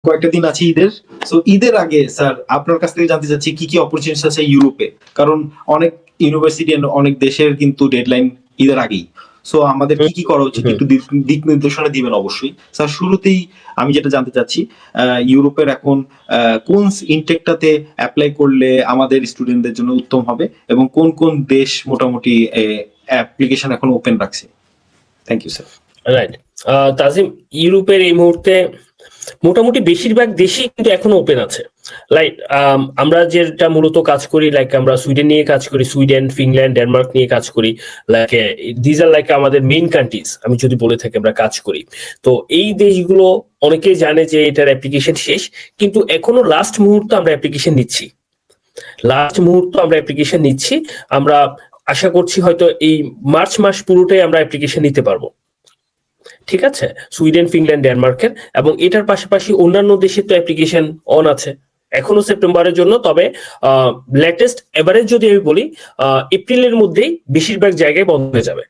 কয়েকটা দিন আছে ঈদের। সো ঈদের আগে স্যার আপনার কাছ থেকে জানতে চাচ্ছি কি কি অপরচুনিটি আছে ইউরোপে, কারণ অনেক ইউনিভার্সিটি অনেক দেশের কিন্তু ডেডলাইন ঈদের আগেই। সো আমাদের কি কি করা উচিত একটু দিক নির্দেশনা দিবেন অবশ্যই স্যার। শুরুতেই আমি যেটা জানতে চাচ্ছি ইউরোপের এখন কোন ইনটেকটাতে অ্যাপ্লাই করলে আমাদের স্টুডেন্টদের জন্য উত্তম হবে এবং কোন কোন দেশ মোটামুটি অ্যাপ্লিকেশন এখন ওপেন রাখছে। Thank you sir. রাইট, তাজিম, ইউরোপের এই মুহূর্তে মোটামুটি বেশিরভাগ দেশই কিন্তু এখনো ওপেন আছে। লাইক আমরা যেটা মূলত কাজ করি, লাইক আমরা সুইডেন নিয়ে কাজ করি, সুইডেন, ফিনল্যান্ড, ডেনমার্ক নিয়ে কাজ করি। লাইক দিজ আর লাইক আমাদের মেইন কান্ট্রিজ আমি যদি বলে থাকি আমরা কাজ করি। তো এই দেশগুলো অনেকেই জানে যে এটার অ্যাপ্লিকেশন শেষ, কিন্তু এখনো লাস্ট মুহূর্তে আমরা অ্যাপ্লিকেশন নিচ্ছি। আমরা আশা করছি হয়তো এই মার্চ মাস পুরোটাই আমরা অ্যাপ্লিকেশন নিতে পারবো। ঠিক আছে, সুইডেন, ফিনল্যান্ড, ডেনমার্কের, এবং এটার পাশাপাশি অন্যান্য দেশের তো অ্যাপ্লিকেশন অন আছে এখনো সেপ্টেম্বরের জন্য। তবে লেটেস্ট এভারেজ যদি আমি বলি, এপ্রিলের মধ্যেই বেশিরভাগ জায়গায় বন্ধ হয়ে যাবে।